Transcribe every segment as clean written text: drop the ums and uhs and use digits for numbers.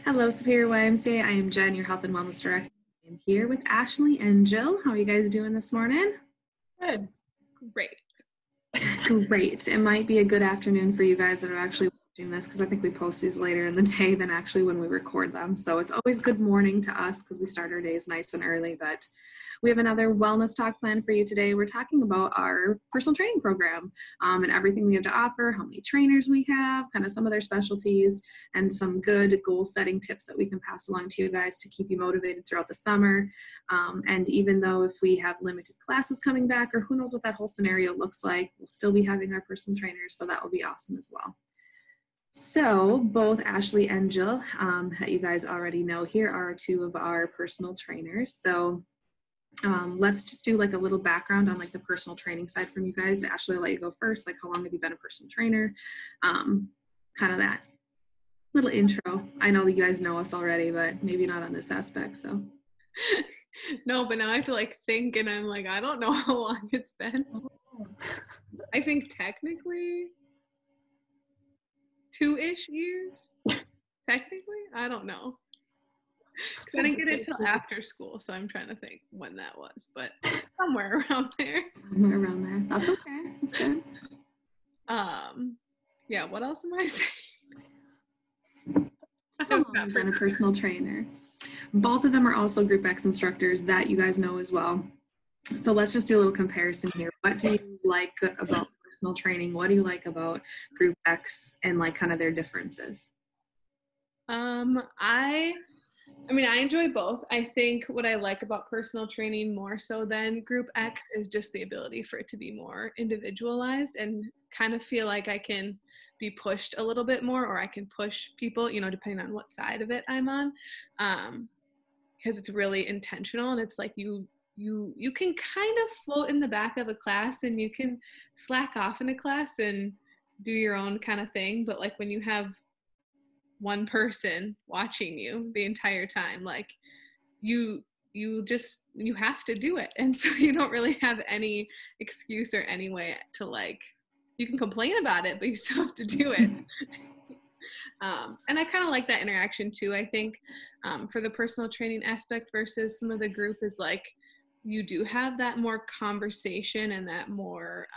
Hello, Superior YMCA. I am Jen, your Health and Wellness Director. I'm here with Ashley and Jill. How are you guys doing this morning? Good. Great. Great. It might be a good afternoon for you guys that are actually watching this because I think we post these later in the day than actually when we record them. So it's always good morning to us because we start our days nice and early. But we have another wellness talk planned for you today. We're talking about our personal training program and everything we have to offer, how many trainers we have, kind of some of their specialties, and some good goal setting tips that we can pass along to you guys to keep you motivated throughout the summer. And even though if we have limited classes coming back, or who knows what that whole scenario looks like, we'll still be having our personal trainers, so that will be awesome as well. So both Ashley and Jill, that you guys already know here, are two of our personal trainers. So let's just do like a little background on like the personal training side from you guys. Ashley, I'll let you go first. Like, how long have you been a personal trainer? Kind of that little intro. I know that you guys know us already, but maybe not on this aspect. So No, but now I have to like think, and I'm like, I don't know how long it's been. I think technically 2-ish years. Technically, I don't know. Because I didn't get it until after school, so I'm trying to think when that was, but somewhere around there. Somewhere around there. That's okay. That's good. Yeah, what else am I saying? How long have you been a personal trainer? Both of them are also Group X instructors that you guys know as well. So let's just do a little comparison here. What do you like about personal training? What do you like about Group X and like kind of their differences? I enjoy both. I think what I like about personal training more so than Group X is just the ability for it to be more individualized and kind of feel like I can be pushed a little bit more, or I can push people, depending on what side of it I'm on, because it's really intentional, and it's like you can kind of float in the back of a class and you can slack off in a class and do your own kind of thing. But like when you have one person watching you the entire time, like you have to do it. And so you don't really have any excuse or any way to like, you can complain about it, but you still have to do it. And I kind of like that interaction too. I think for the personal training aspect versus some of the group is like, you do have that more conversation and that more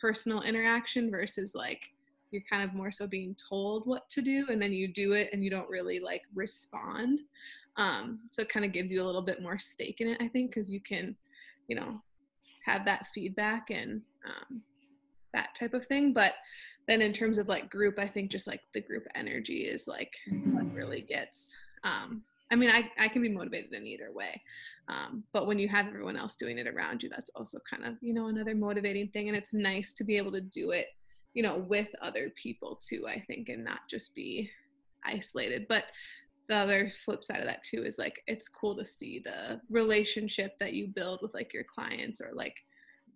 personal interaction versus like, you're kind of more so being told what to do, and then you do it and you don't really like respond. So it kind of gives you a little bit more stake in it, I think, because you can, have that feedback and that type of thing. But then in terms of like group, I think just like the group energy is like what really gets, I can be motivated in either way. But when you have everyone else doing it around you, that's also kind of, another motivating thing. And it's nice to be able to do it with other people too, I think, and not just be isolated. But the other flip side of that too is like, it's cool to see the relationship that you build with like your clients, or like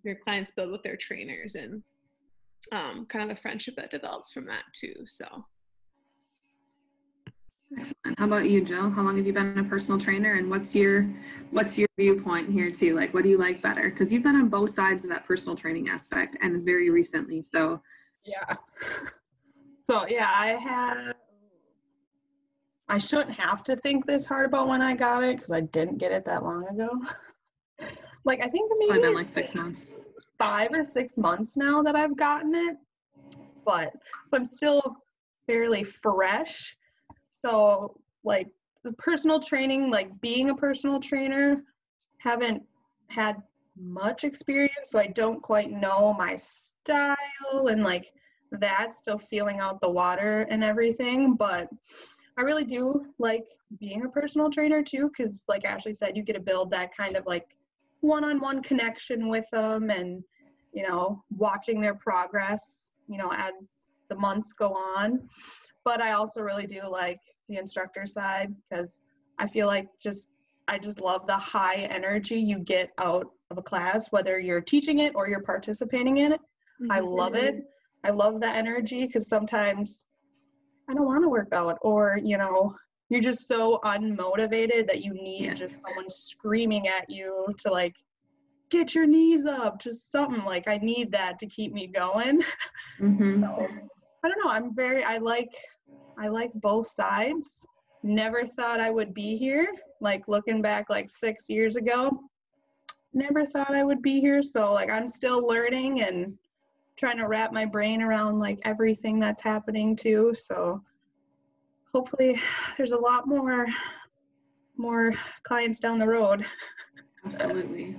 your clients build with their trainers, and kind of the friendship that develops from that too. So. Excellent. How about you, Jill? How long have you been a personal trainer, and what's your viewpoint here too? Like, what do you like better? Because you've been on both sides of that personal training aspect, and very recently. So Yeah. So yeah, I shouldn't have to think this hard about when I got it, because I didn't get it that long ago. Like, I think maybe it's been like 6 months. 5 or 6 months now that I've gotten it. But so I'm still fairly fresh. So like the personal training, like being a personal trainer, haven't had much experience, so I don't quite know my style and like that, still feeling out the water and everything. But I really do like being a personal trainer too, because like Ashley said, you get to build that kind of like one-on-one connection with them, and watching their progress as the months go on. But I also really do like the instructor side, because I feel like I just love the high energy you get out of a class, whether you're teaching it or you're participating in it. Mm-hmm. I love it. I love that energy, because sometimes I don't want to work out, or, you're just so unmotivated that you need just someone screaming at you to like, get your knees up, just something. Like, I need that to keep me going. Mm-hmm. So, I don't know. I like both sides. never thought I would be here. Like looking back like 6 years ago, never thought I would be here. So like I'm still learning and trying to wrap my brain around like everything that's happening too. So hopefully there's a lot more clients down the road. Absolutely.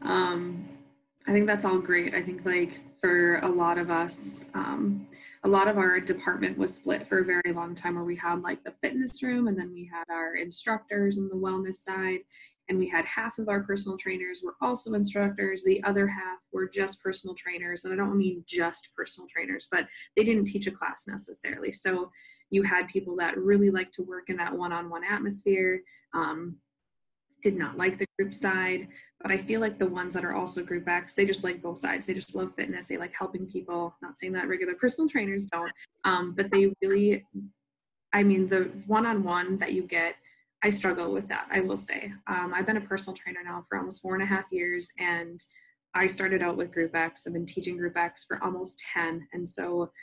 I think that's all great. I think like for a lot of us, a lot of our department was split for a very long time where we had like the fitness room and then we had our instructors on the wellness side, and we had half of our personal trainers were also instructors. The other half were just personal trainers. And I don't mean just personal trainers, but they didn't teach a class necessarily. So you had people that really like to work in that one-on-one atmosphere, did not like the group side, but I feel like the ones that are also group X, they just like both sides. They just love fitness. They like helping people. Not saying that regular personal trainers don't, but they really, I mean, the one-on-one that you get, I struggle with that, I will say. I've been a personal trainer now for almost 4.5 years, and I started out with group X. I've been teaching group X for almost 10. And so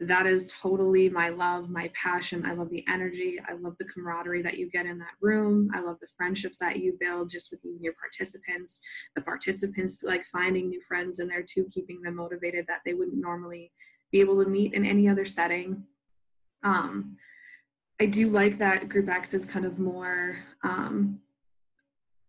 that is totally my love, my passion. I love the energy. I love the camaraderie that you get in that room. I love the friendships that you build just with you and your participants. The participants like finding new friends in there too, keeping them motivated that they wouldn't normally be able to meet in any other setting. I do like that Group X is kind of more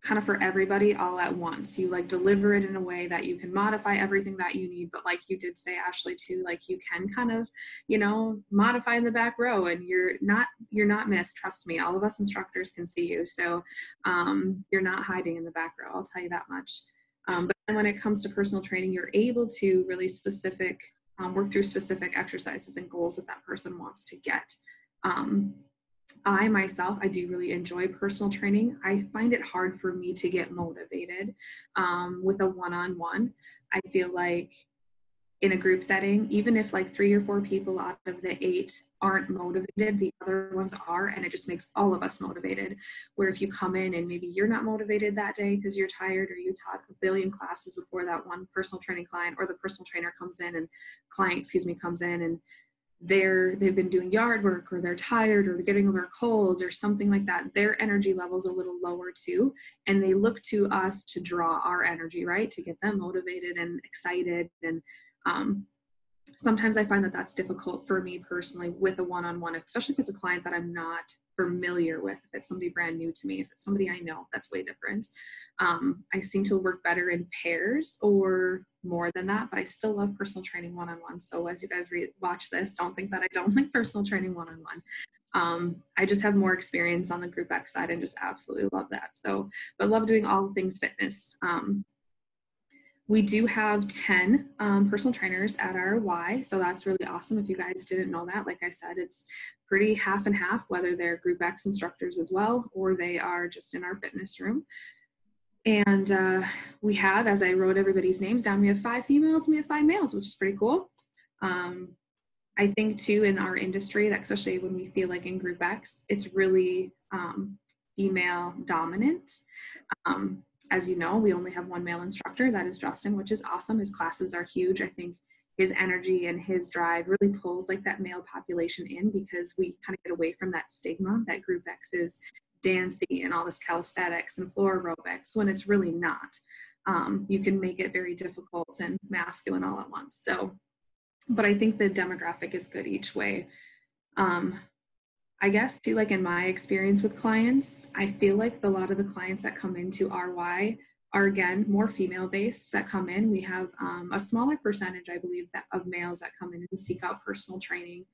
kind of for everybody all at once. You like deliver it in a way that you can modify everything that you need, but like you did say, Ashley, too, like you can kind of, you know, modify in the back row, and you're not missed. Trust me, all of us instructors can see you. So you're not hiding in the back row, I'll tell you that much. But then when it comes to personal training, you're able to really work through specific exercises and goals that that person wants to get. I myself, I do really enjoy personal training. I find it hard for me to get motivated with a one-on-one. I feel like in a group setting, even if like 3 or 4 people out of the 8 aren't motivated, the other ones are, and it just makes all of us motivated. Where if you come in and maybe you're not motivated that day because you're tired, or you taught a billion classes before that one personal training client, or the personal trainer comes in and comes in and they've been doing yard work, or they're tired, or they're getting over a cold or something like that, their energy level's a little lower too, and they look to us to draw our energy, right, to get them motivated and excited. And sometimes I find that that's difficult for me personally with a one-on-one, especially if it's a client that I'm not familiar with. If it's somebody brand new to me, if it's somebody I know, that's way different. I seem to work better in pairs or more than that, but I still love personal training one-on-one. So as you guys watch this, don't think that I don't like personal training one-on-one. I just have more experience on the group X side and just absolutely love that. So, but love doing all things fitness. We do have 10 personal trainers at our Y, so that's really awesome. If you guys didn't know that, like I said, it's pretty half and half, whether they're Group X instructors as well, or they are just in our fitness room. And we have, as I wrote everybody's names down, we have 5 females and we have 5 males, which is pretty cool. I think too, in our industry, that especially when we feel like in Group X, it's really female dominant. As you know, we only have 1 male instructor, that is Justin, which is awesome. His classes are huge. I think his energy and his drive really pulls like that male population in, because we kind of get away from that stigma that Group X is dancing and all this calisthenics and floor aerobics, when it's really not. You can make it very difficult and masculine all at once. So, but I think the demographic is good each way. I guess too, like in my experience with clients, I feel like a lot of the clients that come into RY are, again, more female based that come in. We have a smaller percentage, I believe, of males that come in and seek out personal training.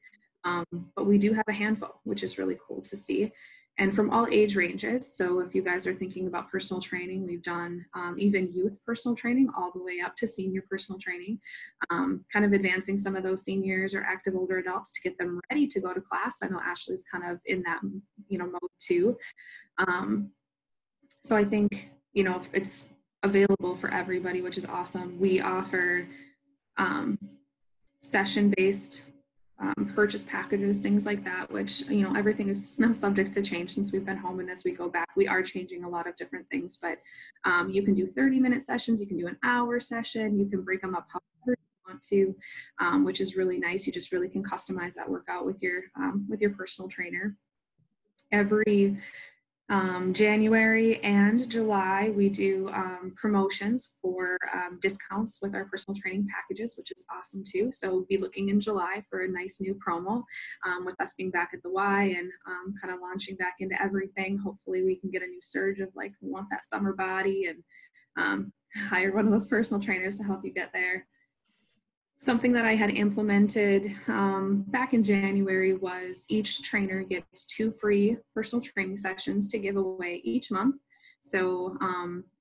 But we do have a handful, which is really cool to see. And from all age ranges. So if you guys are thinking about personal training, we've done even youth personal training all the way up to senior personal training, kind of advancing some of those seniors or active older adults to get them ready to go to class. I know Ashley's kind of in that, mode too. So I think, it's available for everybody, which is awesome. We offer session-based purchase packages, things like that, which, everything is now subject to change since we've been home, and as we go back, we are changing a lot of different things, but you can do 30-minute sessions, you can do an hour session, you can break them up however you want to, which is really nice. You just really can customize that workout with your personal trainer. Every January and July, we do promotions for discounts with our personal training packages, which is awesome too. So be looking in July for a nice new promo with us being back at the Y and kind of launching back into everything. Hopefully we can get a new surge of like, we want that summer body, and hire one of those personal trainers to help you get there. Something that I had implemented back in January was each trainer gets 2 free personal training sessions to give away each month. So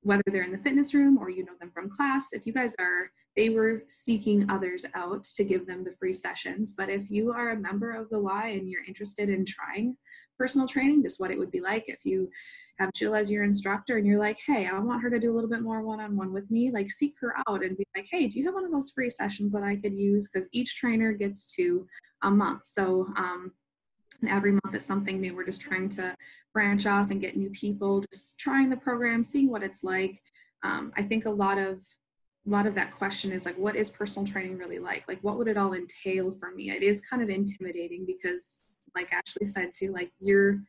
whether they're in the fitness room or you know them from class, if you guys are, they were seeking others out to give them the free sessions. But if you are a member of the Y and you're interested in trying personal training, just what it would be like if you have Jill as your instructor and you're like, hey, I want her to do a little bit more one-on-one with me, like seek her out and be like, hey, do you have one of those free sessions that I could use? Because each trainer gets 2 a month. So and every month is something new. We're just trying to branch off and get new people, just trying the program, seeing what it's like. I think a lot of that question is like, what is personal training really like? Like, what would it all entail for me? It is kind of intimidating because, like Ashley said too, like you're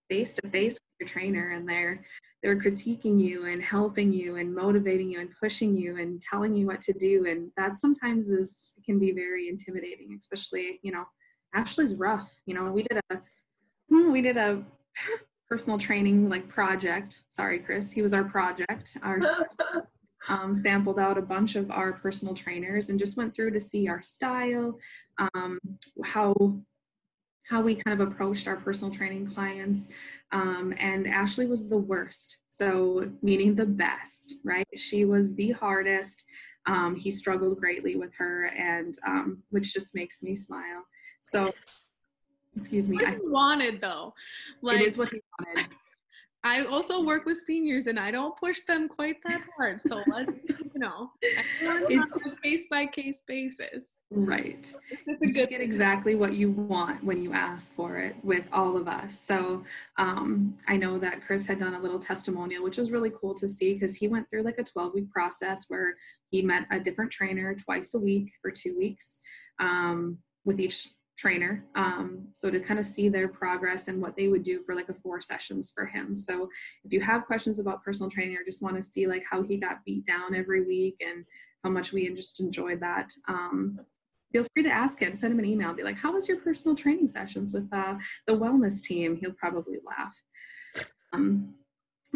face to face with your trainer and they're critiquing you and helping you and motivating you and pushing you and telling you what to do. And that sometimes can be very intimidating, especially, you know, Ashley's rough. You know, we did a personal training like project. Sorry, Chris. He was our project. Our sampled out a bunch of our personal trainers and just went through to see our style, how we kind of approached our personal training clients. And Ashley was the worst. So meaning the best, right? She was the hardest. He struggled greatly with her, and which just makes me smile. So, excuse me. What he wanted though. Like, it is what he wanted. I also work with seniors and I don't push them quite that hard. So let's, you know, it's on a case by case basis. Right. You get exactly what you want when you ask for it with all of us. So I know that Chris had done a little testimonial, which was really cool to see because he went through like a 12-week process where he met a different trainer twice a week for 2 weeks with each trainer. So to kind of see their progress and what they would do for like a 4 sessions for him. So if you have questions about personal training or just want to see like how he got beat down every week and how much we just enjoyed that, feel free to ask him, send him an email, be like, how was your personal training sessions with the wellness team? He'll probably laugh.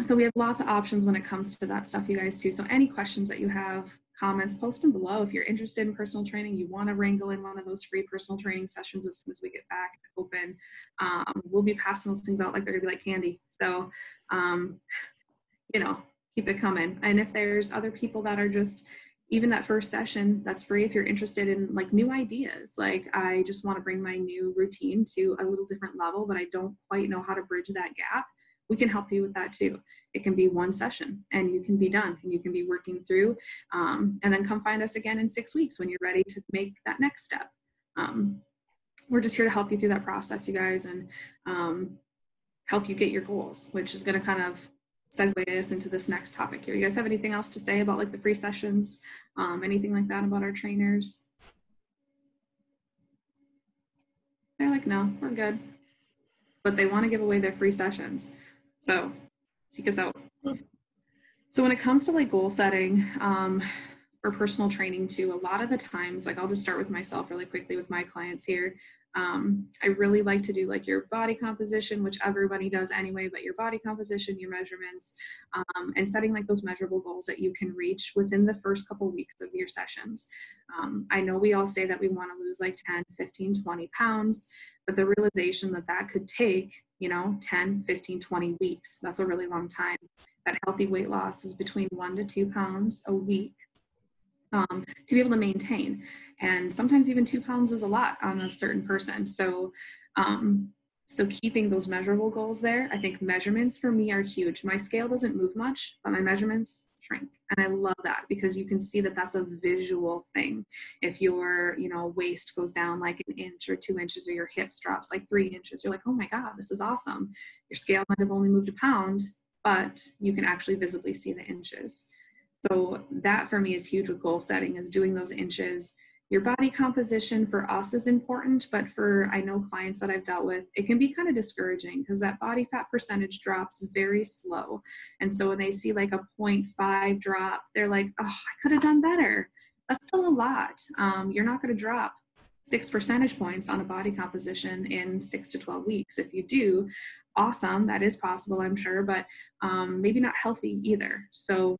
So we have lots of options when it comes to that stuff, you guys too. So any questions that you have, comments, post them below. If you're interested in personal training, you want to wrangle in one of those free personal training sessions as soon as we get back open, we'll be passing those things out like they're gonna be like candy. So, you know, keep it coming. And if there's other people that are just, even that first session, that's free if you're interested in like new ideas. Like I just want to bring my new routine to a little different level, but I don't quite know how to bridge that gap. We can help you with that too. It can be 1 session and you can be done and you can be working through and then come find us again in 6 weeks when you're ready to make that next step. We're just here to help you through that process, you guys, and help you get your goals, which is going to kind of segue us into this next topic here. You guys have anything else to say about like the free sessions, anything like that about our trainers? They're like, no, we're good. But they want to give away their free sessions. So seek us out. So when it comes to like goal setting for personal training too, a lot of the times, like I'll just start with myself really quickly with my clients here. I really like to do like your body composition, which everybody does anyway, but your body composition, your measurements, and setting like those measurable goals that you can reach within the first couple weeks of your sessions. I know we all say that we want to lose like 10, 15, 20 pounds, but the realization that that could take, you know, 10, 15, 20 weeks, that's a really long time. That healthy weight loss is between 1 to 2 pounds a week. To be able to maintain, and sometimes even 2 pounds is a lot on a certain person. So so keeping those measurable goals there, I think measurements for me are huge. My scale doesn't move much, but my measurements shrink, and I love that because you can see that that's a visual thing. If your, you know, waist goes down like 1 inch or 2 inches, or your hips drops like 3 inches, you're like, oh my god, this is awesome. Your scale might have only moved 1 pound, but you can actually visibly see the inches. So that for me is huge with goal setting, is doing those inches, your body composition for us is important, but for, I know clients that I've dealt with, it can be kind of discouraging because that body fat percentage drops very slow. And so when they see like a 0.5 drop, they're like, oh, I could have done better. That's still a lot. You're not going to drop 6 percentage points on a body composition in 6 to 12 weeks. If you do, awesome. That is possible, I'm sure, but maybe not healthy either. So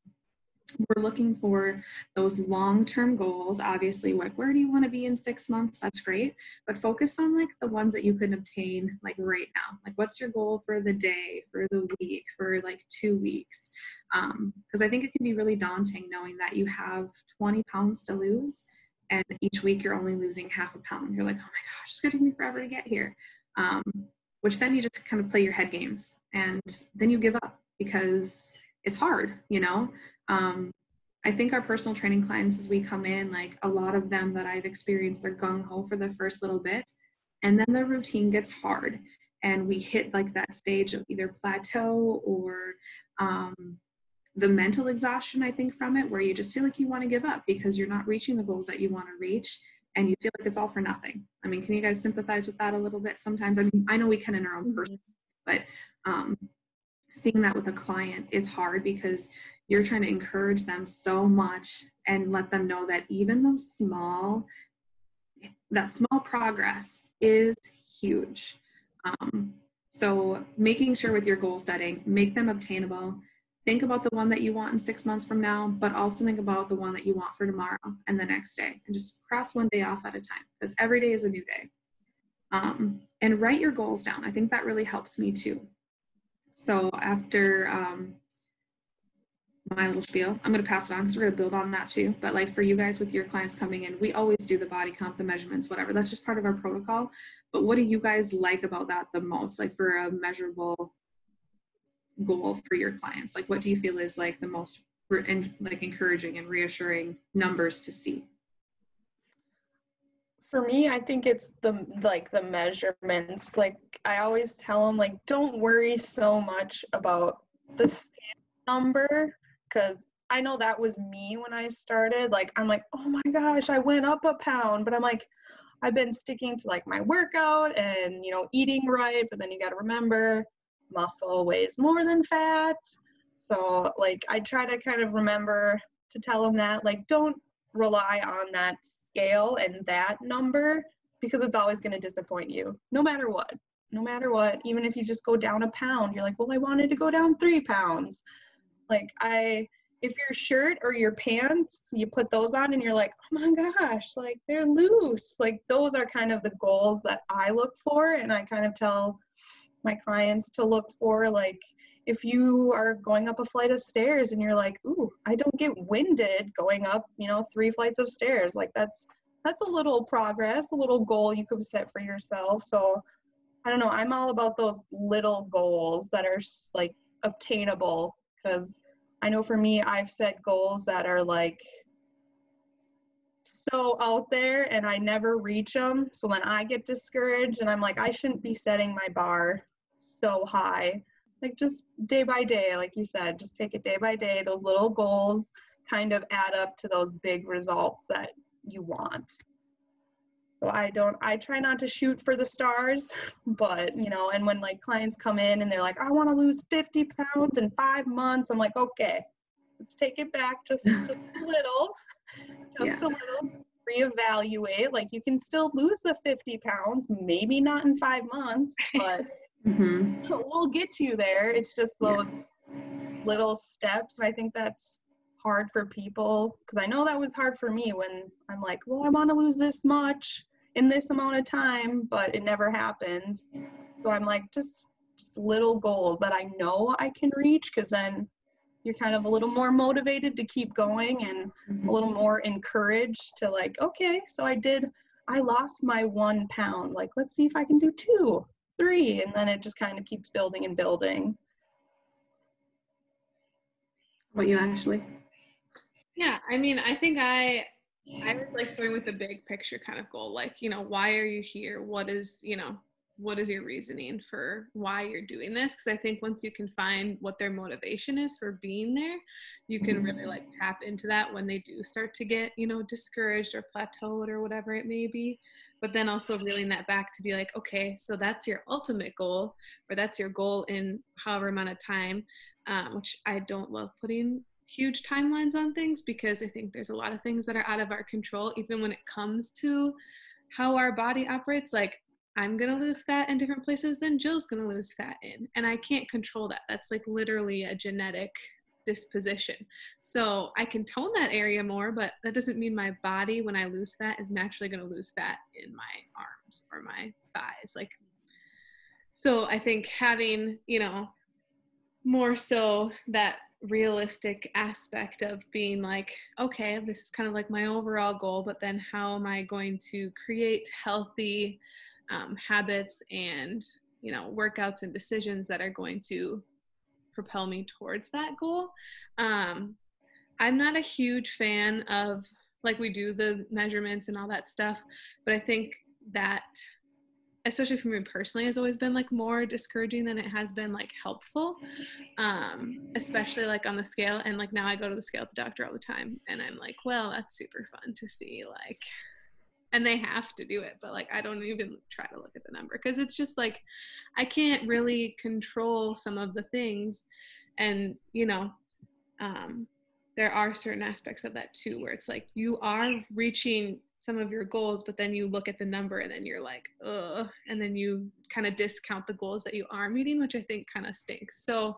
we're looking for those long-term goals. Obviously, like, where do you want to be in 6 months? That's great, but focus on like the ones that you can obtain like right now. Like, what's your goal for the day, for the week, for like 2 weeks? Because I think it can be really daunting knowing that you have 20 pounds to lose, and each week you're only losing half a pound. You're like, oh my gosh, it's going to take me forever to get here. Which then you just kind of play your head games, and then you give up because it's hard, you know? I think our personal training clients, as we come in, like a lot of them that I've experienced, they're gung-ho for the first little bit, and then the routine gets hard, and we hit like that stage of either plateau or the mental exhaustion, I think, from it, where you just feel like you want to give up because you're not reaching the goals that you want to reach, and you feel like it's all for nothing. I mean, can you guys sympathize with that a little bit sometimes? I mean, I know we can in our own person, but seeing that with a client is hard because you're trying to encourage them so much and let them know that even those small progress is huge. So making sure with your goal setting, make them obtainable. Think about the one that you want in 6 months from now, but also think about the one that you want for tomorrow and the next day, and just cross one day off at a time, because every day is a new day. And write your goals down. I think that really helps me too. So after my little spiel, I'm going to pass it on because we're going to build on that too. But like for you guys with your clients coming in, we always do the body comp, the measurements, whatever. That's just part of our protocol. But what do you guys like about that the most? Like for a measurable goal for your clients, like what do you feel is like the most like encouraging and reassuring numbers to see? For me, I think it's the measurements. Like I always tell them, like, don't worry so much about the number, because I know that was me when I started. Like I'm like, oh my gosh, I went up a pound, but I'm like, I've been sticking to like my workout and, you know, eating right, but then you got to remember muscle weighs more than fat. So like I try to kind of remember to tell them that, like, don't rely on that scale and that number, because it's always going to disappoint you no matter what. Even if you just go down a pound, you're like, well, I wanted to go down 3 pounds. Like if your shirt or your pants, you put those on and you're like, oh my gosh, like they're loose. Like those are kind of the goals that I look for. And I kind of tell my clients to look for, like, if you are going up a flight of stairs and you're like, ooh, I don't get winded going up, you know, 3 flights of stairs. Like that's a little progress, a little goal you could set for yourself. So I don't know. I'm all about those little goals that are like obtainable, because I know for me, I've set goals that are like so out there and I never reach them. So then I get discouraged and I'm like, I shouldn't be setting my bar so high. Like just day by day, like you said, just take it day by day. Those little goals kind of add up to those big results that you want. So I try not to shoot for the stars, but, you know, and when like clients come in and they're like, I want to lose 50 pounds in 5 months, I'm like, okay, let's take it back just a little, a little, reevaluate. Like you can still lose the 50 pounds, maybe not in 5 months, but we'll get you there. It's just those little steps. And I think that's hard for people, because I know that was hard for me when I'm like, well, I want to lose this much in this amount of time, but it never happens. So I'm like, just little goals that I know I can reach, because then you're kind of a little more motivated to keep going and a little more encouraged to like, okay, so I lost my 1 pound. Like, let's see if I can do 2, 3. And then it just kind of keeps building and building. What you Ashley? Yeah, I mean, I think I like starting with the big picture kind of goal. Like, you know, why are you here? What is, you know, what is your reasoning for why you're doing this? Because I think once you can find what their motivation is for being there, you can really like tap into that when they do start to get, you know, discouraged or plateaued or whatever it may be. But then also reeling that back to be like, okay, so that's your ultimate goal, or that's your goal in however amount of time, which I don't love putting huge timelines on things, because I think there's a lot of things that are out of our control, even when it comes to how our body operates. Like, I'm going to lose fat in different places than Jill's going to lose fat in. And I can't control that. That's like literally a genetic disposition. So I can tone that area more, but that doesn't mean my body, when I lose fat, is naturally going to lose fat in my arms or my thighs. Like, so I think having, you know, more so that realistic aspect of being like, okay, this is kind of like my overall goal, but then how am I going to create healthy habits and, you know, workouts and decisions that are going to propel me towards that goal. I'm not a huge fan of, like, we do the measurements and all that stuff, but I think that, especially for me personally, has always been like more discouraging than it has been like helpful, especially like on the scale. And like now I go to the scale with the doctor all the time, and I'm like, well, that's super fun to see, like, and they have to do it, but like I don't even try to look at the number, because it's just like I can't really control some of the things. And you know, there are certain aspects of that too, where it's like you are reaching some of your goals, but then you look at the number and then you're like, ugh, and then you kind of discount the goals that you are meeting, which I think kind of stinks. So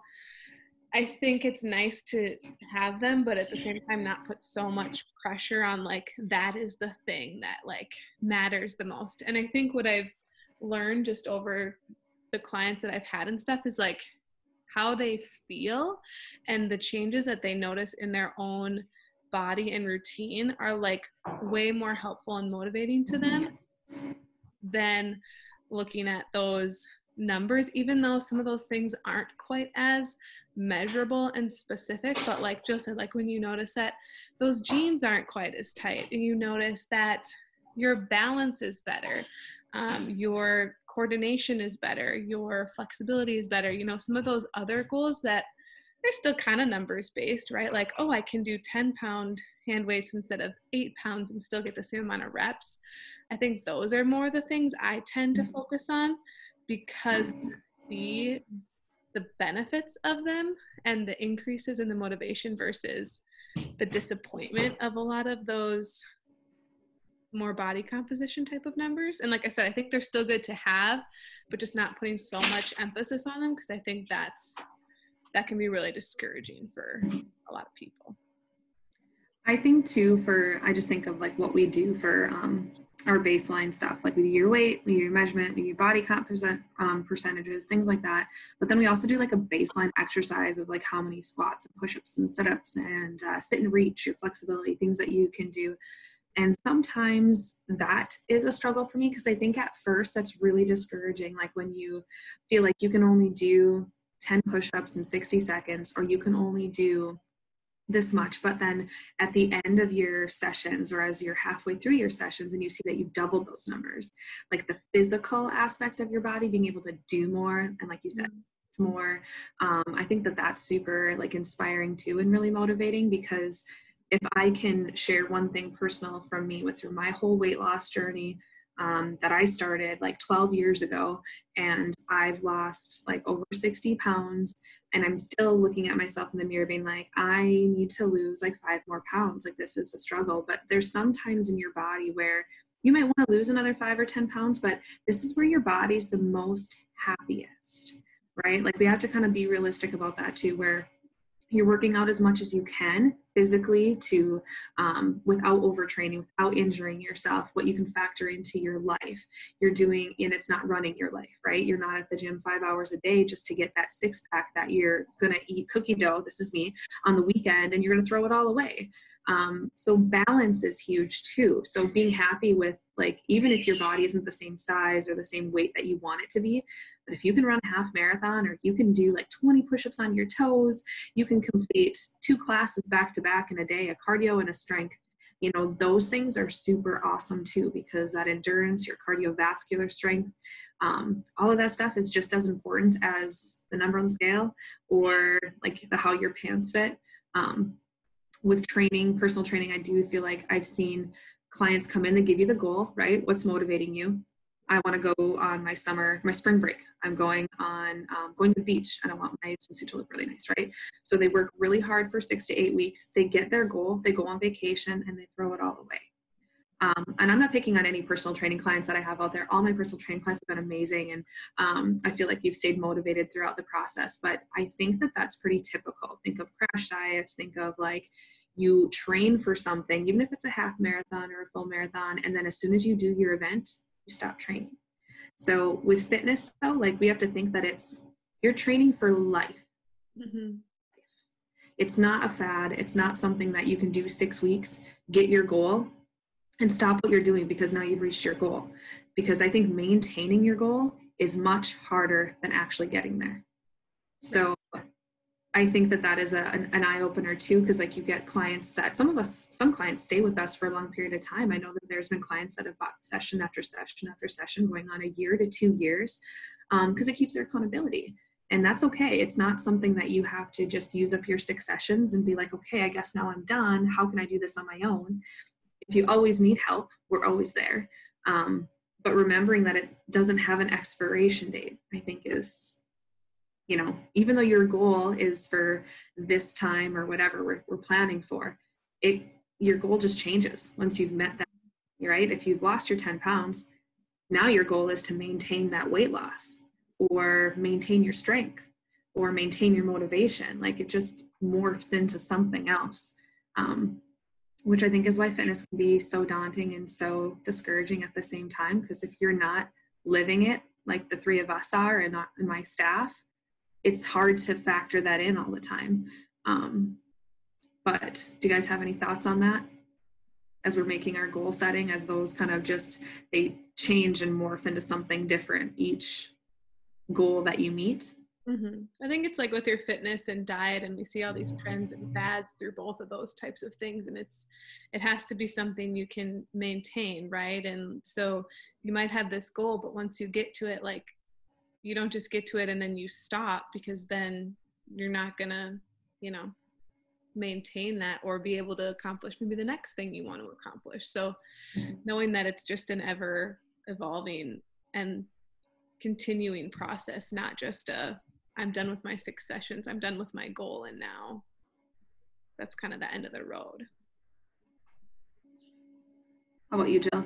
I think it's nice to have them, but at the same time, not put so much pressure on like, that is the thing that like matters the most. And I think what I've learned just over the clients that I've had and stuff is like how they feel and the changes that they notice in their own body and routine are like way more helpful and motivating to them than looking at those numbers, even though some of those things aren't quite as measurable and specific. But like Jill said, like when you notice that those jeans aren't quite as tight, and you notice that your balance is better, your coordination is better, your flexibility is better, you know, some of those other goals that they're still kind of numbers based, right? Like, oh, I can do 10-pound hand weights instead of 8 pounds and still get the same amount of reps. I think those are more the things I tend to focus on, because the benefits of them and the increases in the motivation versus the disappointment of a lot of those more body composition type of numbers. And like I said, I think they're still good to have, but just not putting so much emphasis on them, because I think that can be really discouraging for a lot of people. I think too, I just think of like what we do for our baseline stuff. Like we do your weight, we do your measurement, we do body comp percentages, things like that. But then we also do like a baseline exercise of like how many squats and push-ups and sit-ups and sit and reach, your flexibility, things that you can do. And sometimes that is a struggle for me, because I think at first that's really discouraging. Like when you feel like you can only do 10 push-ups in 60 seconds, or you can only do this much, but then at the end of your sessions, or as you're halfway through your sessions and you see that you've doubled those numbers, like the physical aspect of your body being able to do more, and like you said, more, I think that that's super like inspiring too, and really motivating, because if I can share one thing personal from me through my whole weight loss journey, that I started like 12 years ago, and I've lost like over 60 pounds, and I'm still looking at myself in the mirror being like, I need to lose like 5 more pounds. Like this is a struggle. But there's some times in your body where you might want to lose another 5 or 10 pounds, but this is where your body's the most happiest, right? Like we have to kind of be realistic about that too, where you're working out as much as you can physically to without overtraining, without injuring yourself, what you can factor into your life you're doing, and it's not running your life, right? You're not at the gym 5 hours a day just to get that 6-pack that you're going to eat cookie dough, this is me, on the weekend, and you're going to throw it all away. So balance is huge too. So being happy with, like, even if your body isn't the same size or the same weight that you want it to be, but if you can run a half marathon, or you can do like 20 push-ups on your toes, you can complete 2 classes back to back in a day, a cardio and a strength, you know, those things are super awesome too, because that endurance, your cardiovascular strength, all of that stuff is just as important as the number on the scale or like how your pants fit. With training, personal training, I do feel like I've seen clients come in, they give you the goal, right? What's motivating you? I want to go on my spring break. I'm going to the beach and I want my swimsuit to look really nice, right? So they work really hard for 6 to 8 weeks. They get their goal, they go on vacation and they throw it all away. And I'm not picking on any personal training clients that I have out there. All my personal training clients have been amazing. And I feel like you've stayed motivated throughout the process, but I think that that's pretty typical. Think of crash diets, think of like you train for something, even if it's a half marathon or a full marathon. And then as soon as you do your event, you stop training. So with fitness though, like we have to think that you're training for life. Mm-hmm. It's not a fad. It's not something that you can do 6 weeks, get your goal, and stop what you're doing because now you've reached your goal. Because I think maintaining your goal is much harder than actually getting there. So I think that is an eye-opener too, because like you get clients that some clients stay with us for a long period of time. I know that there's been clients that have bought session after session after session going on 1 year to 2 years because it keeps their accountability. And that's okay. It's not something that you have to just use up your 6 sessions and be like, okay, I guess now I'm done. How can I do this on my own? If you always need help, we're always there. But remembering that it doesn't have an expiration date, I think is, you know, even though your goal is for this time or whatever we're planning for, your goal just changes once you've met that, right? If you've lost your 10 pounds, now your goal is to maintain that weight loss or maintain your strength or maintain your motivation. Like it just morphs into something else, which I think is why fitness can be so daunting and so discouraging at the same time. Because if you're not living it like the 3 of us are and my staff, it's hard to factor that in all the time. But do you guys have any thoughts on that as we're making our goal setting, as those kind of they change and morph into something different each goal that you meet? Mm-hmm. I think it's like with your fitness and diet, and we see all these trends and fads through both of those types of things, and it has to be something you can maintain, right? And so you might have this goal, but once you get to it, like you don't just get to it and then you stop, because then you're not gonna, you know, maintain that or be able to accomplish maybe the next thing you want to accomplish. So knowing that it's just an ever evolving and continuing process, not just I'm done with my 6 sessions, I'm done with my goal, and now that's kind of the end of the road. How about you, Jill?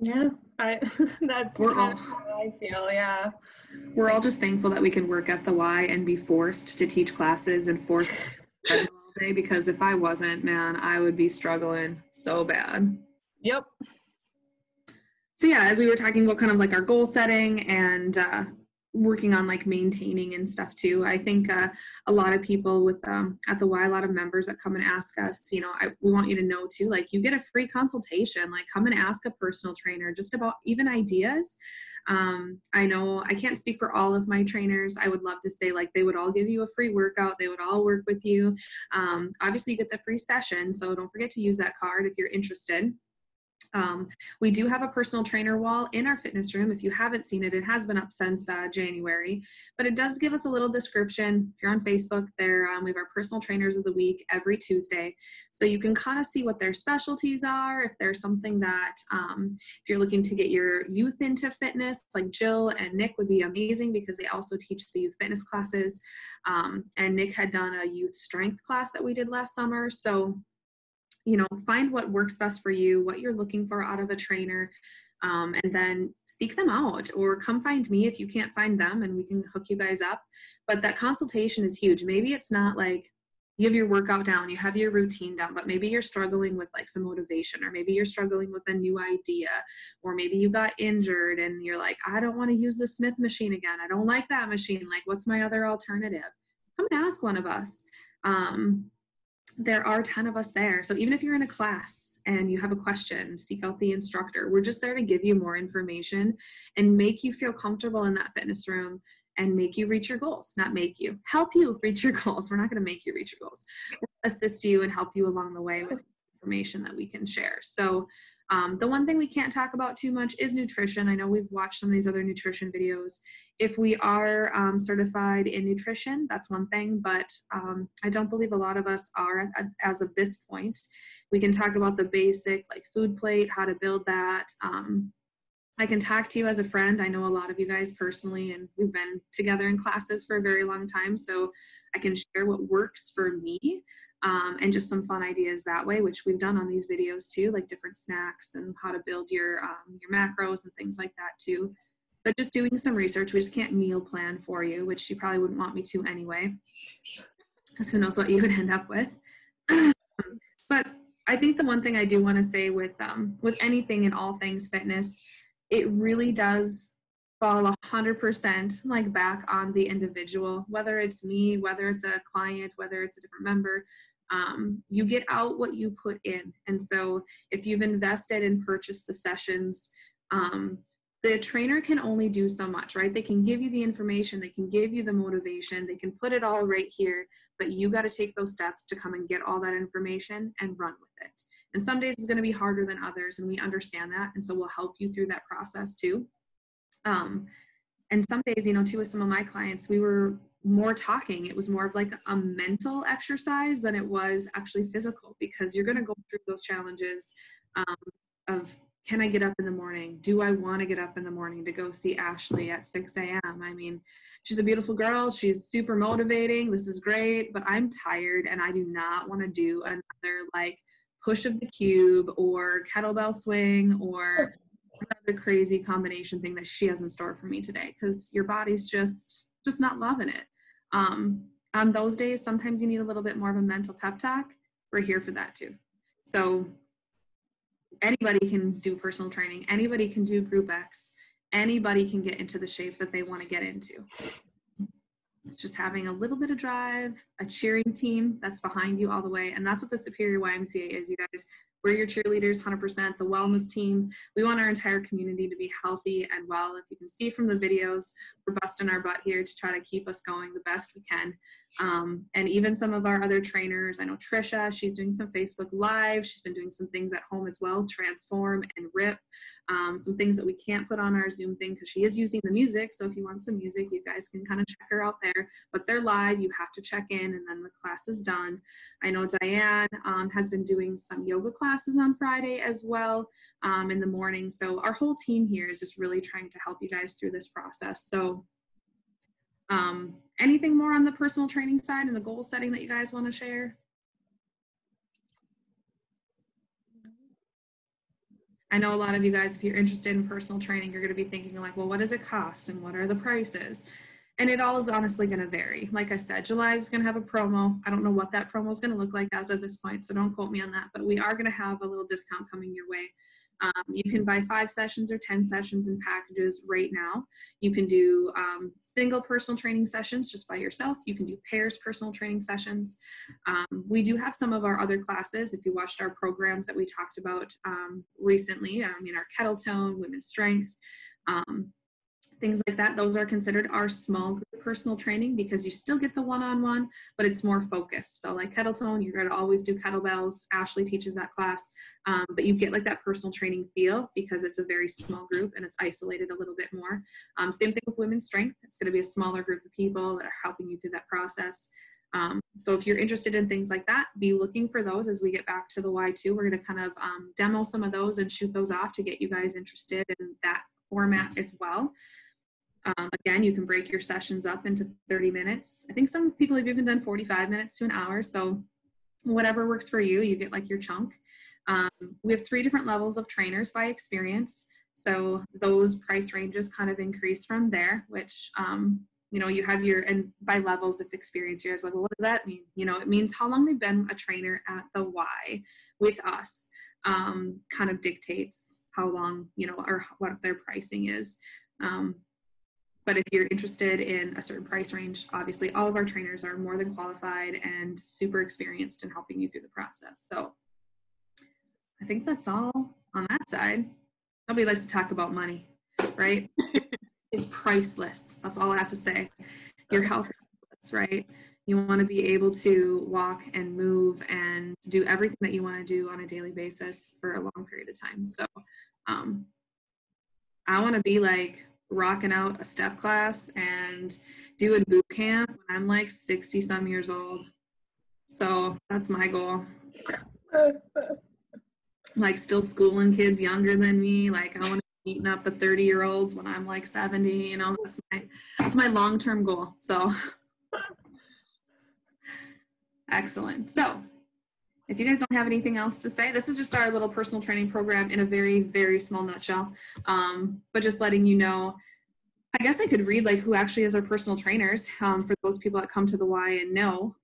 Yeah, that's kind of how I feel. Yeah, we're all just thankful that we can work at the Y and be forced to teach classes and forced to all day, because if I wasn't, man, I would be struggling so bad. Yep. So yeah, as we were talking about kind of like our goal setting and working on like maintaining and stuff too, I think a lot of people with at the Y, a lot of members that come and ask us, you know, we want you to know too, like you get a free consultation, like come and ask a personal trainer just about even ideas. I know I can't speak for all of my trainers. I would love to say like they would all give you a free workout, they would all work with you. Obviously you get the free session, so don't forget to use that card if you're interested. We do have a personal trainer wall in our fitness room. If you haven't seen it, it has been up since January, but it does give us a little description. If you're on Facebook, there we have our personal trainers of the week every Tuesday, so you can kind of see what their specialties are. If there's something that if you're looking to get your youth into fitness, like Jill and Nick would be amazing because they also teach the youth fitness classes, and Nick had done a youth strength class that we did last summer. So you know, find what works best for you, what you're looking for out of a trainer, and then seek them out, or come find me if you can't find them and we can hook you guys up. But that consultation is huge. Maybe it's not like you have your workout down, you have your routine down, but maybe you're struggling with like some motivation, or maybe you're struggling with a new idea, or maybe you got injured and you're like, I don't want to use the Smith machine again. I don't like that machine. Like, what's my other alternative? Come and ask one of us. There are 10 of us there. So even if you're in a class and you have a question, seek out the instructor. We're just there to give you more information and make you feel comfortable in that fitness room and make you reach your goals. Not make you, help you reach your goals. We're not going to make you reach your goals. We'll assist you and help you along the way with information that we can share. So the one thing we can't talk about too much is nutrition. I know we've watched some of these other nutrition videos. If we are certified in nutrition, that's one thing, but I don't believe a lot of us are as of this point. We can talk about the basic like food plate, how to build that. I can talk to you as a friend. I know a lot of you guys personally, and we've been together in classes for a very long time, so I can share what works for me, and just some fun ideas that way, which we've done on these videos too, like different snacks and how to build your macros and things like that too. But just doing some research, we just can't meal plan for you, which you probably wouldn't want me to anyway, because who knows what you would end up with. But I think the one thing I do want to say with anything in all things fitness, it really does fall 100% like back on the individual, whether it's me, whether it's a client, whether it's a different member. You get out what you put in. And so if you've invested and purchased the sessions, the trainer can only do so much, right? They can give you the information, they can give you the motivation, they can put it all right here, but you got to take those steps to come and get all that information and run with it. And some days it's going to be harder than others, and we understand that. And so we'll help you through that process too. And some days, you know, too, with some of my clients, we were more talking. It was more of like a mental exercise than it was actually physical, because you're going to go through those challenges of, can I get up in the morning? Do I want to get up in the morning to go see Ashley at 6 a.m.? I mean, she's a beautiful girl. She's super motivating. This is great, but I'm tired and I do not want to do another like push of the cube or kettlebell swing or another crazy combination thing that she has in store for me today, because your body's just not loving it. On those days, sometimes you need a little bit more of a mental pep talk. We're here for that too. So anybody can do personal training. Anybody can do Group X. Anybody can get into the shape that they want to get into. It's just having a little bit of drive, a cheering team that's behind you all the way. And that's what the Superior YMCA is, you guys. We're your cheerleaders, 100%, the wellness team. We want our entire community to be healthy and well. If you can see from the videos, we're busting our butt here to try to keep us going the best we can. And even some of our other trainers, I know Trisha, she's doing some Facebook Live. She's been doing some things at home as well, Transform and Rip. Some things that we can't put on our Zoom thing because she is using the music. So if you want some music, you guys can kind of check her out there. But they're live. You have to check in, and then the class is done. I know Diane has been doing some yoga classes on Friday as well in the morning. So our whole team here is just really trying to help you guys through this process. So anything more on the personal training side and the goal setting that you guys want to share? I know a lot of you guys, if you're interested in personal training, you're going to be thinking like, well, what does it cost and what are the prices? And it all is honestly going to vary. Like I said, July is going to have a promo. I don't know what that promo is going to look like as of this point, so don't quote me on that, but we are going to have a little discount coming your way. You can buy 5 sessions or 10 sessions in packages right now. You can do single personal training sessions just by yourself. You can do pairs personal training sessions. We do have some of our other classes. If you watched our programs that we talked about recently, our kettle tone, women's strength, things like that, those are considered our small group personal training because you still get the one-on-one, but it's more focused. So like kettle tone, you're going to always do kettlebells. Ashley teaches that class, but you get like that personal training feel because it's a very small group and it's isolated a little bit more. Same thing with women's strength. It's going to be a smaller group of people that are helping you through that process. So if you're interested in things like that, be looking for those as we get back to the Y2. We're going to kind of demo some of those and shoot those off to get you guys interested in that format as well. Again, you can break your sessions up into 30 minutes. I think some people have even done 45 minutes to an hour. So whatever works for you, you get like your chunk. We have 3 different levels of trainers by experience. So those price ranges kind of increase from there, which, you have and by levels of experience, you're like, well, what does that mean? It means how long they've been a trainer at the Y with us, kind of dictates how long, or what their pricing is. But if you're interested in a certain price range, obviously all of our trainers are more than qualified and super experienced in helping you through the process. So I think that's all on that side. Nobody likes to talk about money, right? It's priceless. That's all I have to say. Your health is priceless, right? You want to be able to walk and move and do everything that you want to do on a daily basis for a long period of time. So I want to be like rocking out a step class and doing boot camp when I'm like 60 some years old. So that's my goal. Like still schooling kids younger than me. Like I want to be beating up the 30-year-olds when I'm like 70, you know, that's my long-term goal. So excellent. So if you guys don't have anything else to say, this is just our little personal training program in a very, very small nutshell. But just letting you know, I guess I could read like who actually is our personal trainers for those people that come to the Y and know.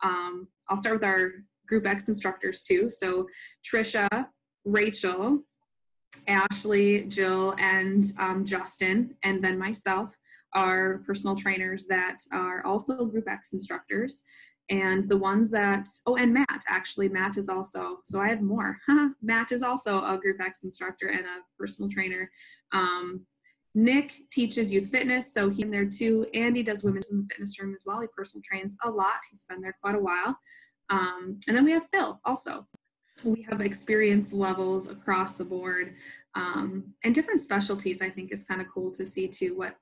I'll start with our Group X instructors too. So Trisha, Rachel, Ashley, Jill, and Justin, and then myself are personal trainers that are also Group X instructors. And the ones that, oh, and Matt, actually, Matt is also, so I have more. Matt is also a Group X instructor and a personal trainer. Nick teaches youth fitness, so he's in there too. Andy does women's in the fitness room as well. He personal trains a lot. He's been there quite a while. And then we have Phil also. We have experience levels across the board and different specialties. I think is kind of cool to see too what,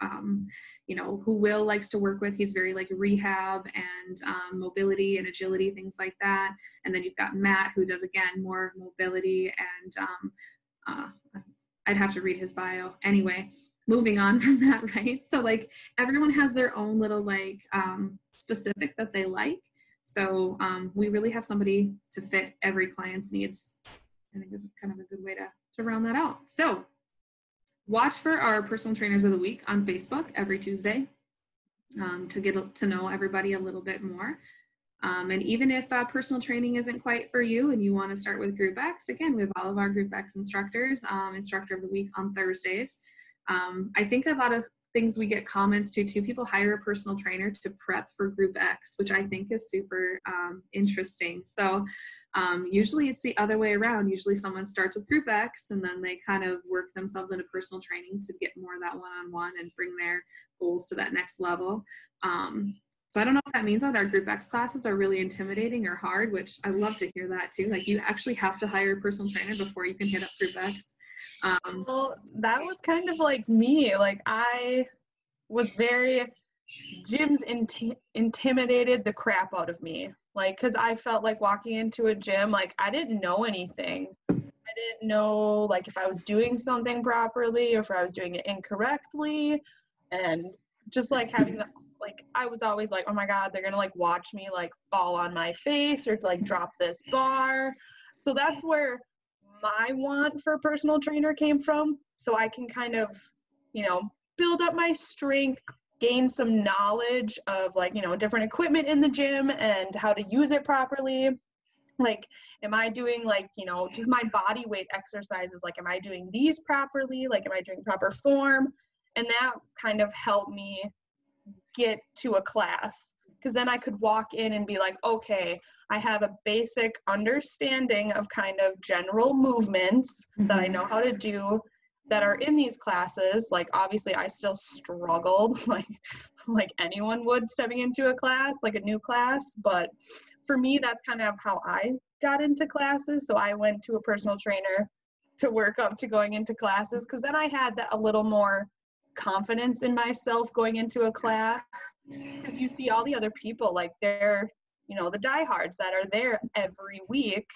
you know, who Will likes to work with. He's very like rehab and mobility and agility, things like that. And then you've got Matt who does, again, more mobility and I'd have to read his bio anyway. Moving on from that, right? So like everyone has their own little like specific that they like. So we really have somebody to fit every client's needs. I think this is kind of a good way to round that out. So watch for our personal trainers of the week on Facebook every Tuesday to get to know everybody a little bit more. And even if personal training isn't quite for you and you want to start with Group X, again, we have all of our Group X instructors, instructor of the week on Thursdays. I think a lot of things we get comments to too, people hire a personal trainer to prep for Group X, which I think is super interesting. So usually it's the other way around. Usually someone starts with Group X and then they kind of work themselves into personal training to get more of that one-on-one and bring their goals to that next level. So I don't know if that means that our Group X classes are really intimidating or hard, which I love to hear that too. Like you actually have to hire a personal trainer before you can hit up Group X. Well, that was kind of like me. Like I was gyms intimidated the crap out of me. Like, cause I felt like walking into a gym, like I didn't know anything. I didn't know like if I was doing something properly or if I was doing it incorrectly. And just like having the, like, I was always like, oh my God, they're going to like watch me like fall on my face or like drop this bar. So that's where my want for a personal trainer came from. So I can kind of, you know, build up my strength, gain some knowledge of like, you know, different equipment in the gym and how to use it properly. Like, am I doing like, you know, just my body weight exercises? Like, am I doing these properly? Like, am I doing proper form? And that kind of helped me get to a class, because then I could walk in and be like, okay, I have a basic understanding of kind of general movements that I know how to do that are in these classes. Like, obviously I still struggled like anyone would stepping into a class, like a new class. But for me, that's kind of how I got into classes. So I went to a personal trainer to work up to going into classes, because then I had that a little more confidence in myself going into a class, because you see all the other people, like they're, you know, the diehards that are there every week.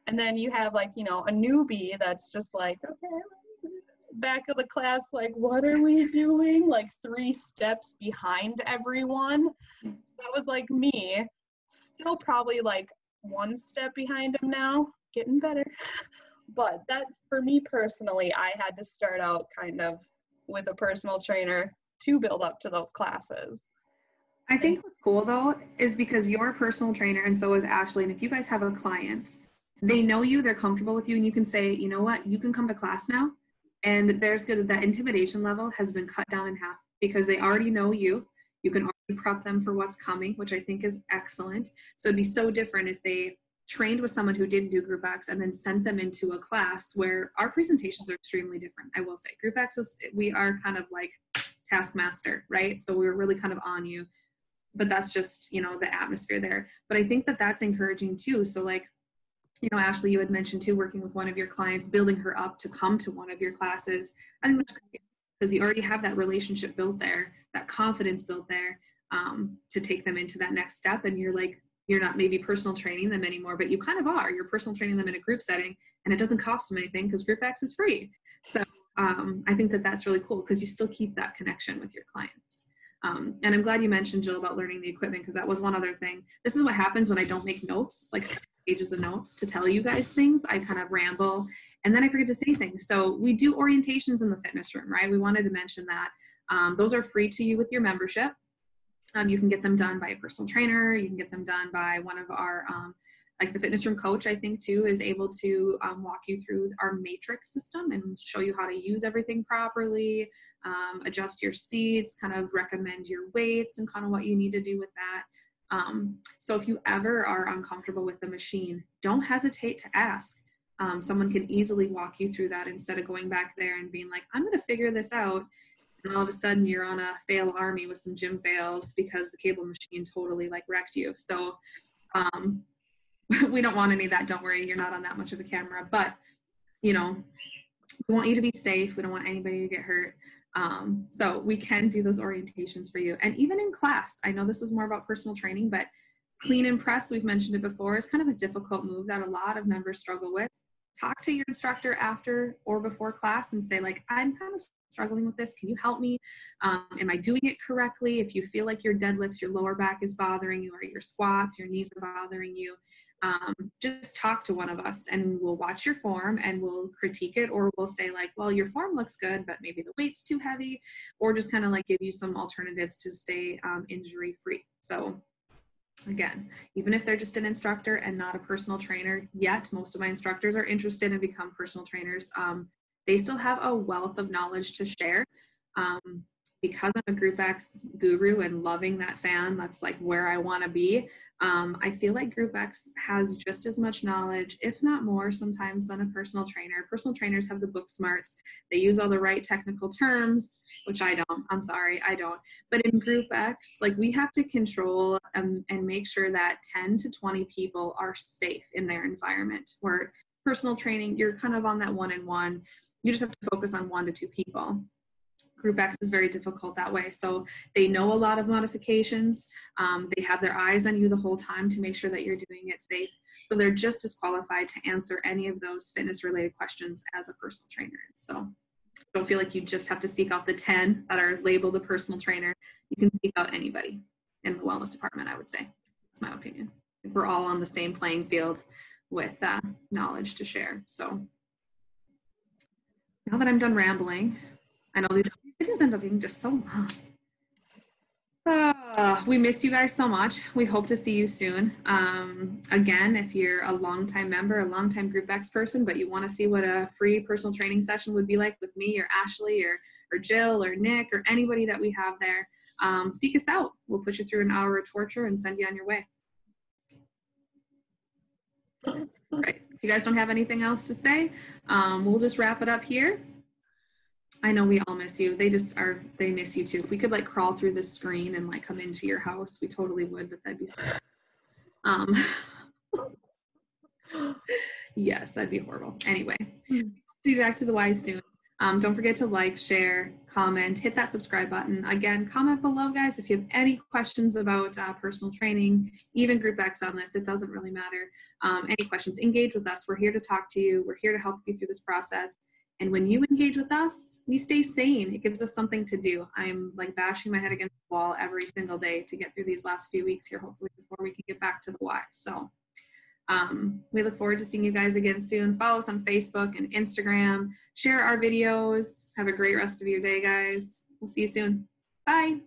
And then you have like, you know, a newbie that's just like, okay, back of the class, like, what are we doing? Like 3 steps behind everyone. So that was like me, still probably like 1 step behind them now, getting better. But that, for me personally, I had to start out kind of with a personal trainer to build up to those classes. I think what's cool though is because you're a personal trainer and so is Ashley, and if you guys have a client, they know you, they're comfortable with you, and you can say, you know what, you can come to class now, and there's good, that intimidation level has been cut down in half because they already know you. You can already prep them for what's coming, which I think is excellent. So it'd be so different if they trained with someone who didn't do Group X and then sent them into a class where our presentations are extremely different. I will say Group X is, we are kind of like taskmaster, right? So we're really kind of on you. but that's just, you know, the atmosphere there. But I think that that's encouraging too. So like, you know, Ashley, you had mentioned too, working with one of your clients, building her up to come to one of your classes. I think that's great because you already have that relationship built there, that confidence built there, to take them into that next step. And you're like, you're not maybe personal training them anymore, but you kind of are. You're personal training them in a group setting, and it doesn't cost them anything because Group X is free. So I think that that's really cool because you still keep that connection with your clients. And I'm glad you mentioned, Jill, about learning the equipment, because that was one other thing. This is what happens when I don't make notes, like pages of notes to tell you guys things. I kind of ramble and then I forget to say things. So we do orientations in the fitness room, right? We wanted to mention that. Those are free to you with your membership. You can get them done by a personal trainer. You can get them done by one of our, like the fitness room coach, I think too, is able to walk you through our matrix system and show you how to use everything properly, adjust your seats, kind of recommend your weights and kind of what you need to do with that. So if you ever are uncomfortable with the machine, don't hesitate to ask. Someone can easily walk you through that instead of going back there and being like, I'm going to figure this out. And all of a sudden you're on a fail army with some gym fails because the cable machine totally like wrecked you. So we don't want any of that. Don't worry. You're not on that much of a camera, but you know, we want you to be safe. We don't want anybody to get hurt. So we can do those orientations for you. And even in class, I know this is more about personal training, but clean and press, we've mentioned it before, is kind of a difficult move that a lot of members struggle with. Talk to your instructor after or before class and say like, I'm kind of struggling with this. Can you help me? Am I doing it correctly? If you feel like your deadlifts, your lower back is bothering you, or your squats, your knees are bothering you, just talk to one of us and we'll watch your form and we'll critique it, or we'll say like, well, your form looks good, but maybe the weight's too heavy, or just kind of like give you some alternatives to stay injury free. So again, even if they're just an instructor and not a personal trainer yet, most of my instructors are interested in become personal trainers. They still have a wealth of knowledge to share. Because I'm a Group X guru and loving that fan, that's like where I want to be. I feel like Group X has just as much knowledge, if not more sometimes, than a personal trainer. Personal trainers have the book smarts. They use all the right technical terms, which I don't. I'm sorry, I don't. But in Group X, like we have to control and make sure that 10 to 20 people are safe in their environment. Where personal training, you're kind of on that one-on-one. You just have to focus on 1 to 2 people. Group X is very difficult that way. So they know a lot of modifications. They have their eyes on you the whole time to make sure that you're doing it safe. So they're just as qualified to answer any of those fitness related questions as a personal trainer is. So don't feel like you just have to seek out the 10 that are labeled a personal trainer. You can seek out anybody in the wellness department, I would say. That's my opinion. We're all on the same playing field with knowledge to share. So now that I'm done rambling, I know these videos end up being just so long. We miss you guys so much. We hope to see you soon. Again, if you're a longtime member, a longtime Group X person, but you want to see what a free personal training session would be like with me or Ashley or Jill or Nick or anybody that we have there, seek us out. We'll put you through an hour of torture and send you on your way. Right. If you guys don't have anything else to say, we'll just wrap it up here. I know we all miss you. They miss you too. If we could like crawl through the screen and like come into your house, we totally would, but that'd be sad. Yes, that'd be horrible. Anyway, we'll be back to the why soon. Don't forget to like, share, comment, hit that subscribe button. Again, comment below, guys, if you have any questions about personal training, even Group X on this, it doesn't really matter. Any questions, engage with us. We're here to talk to you. We're here to help you through this process. And when you engage with us, we stay sane. It gives us something to do. I'm like bashing my head against the wall every single day to get through these last few weeks here, hopefully before we can get back to the why. So we look forward to seeing you guys again soon. Follow us on Facebook and Instagram. Share our videos. Have a great rest of your day, guys. We'll see you soon. Bye.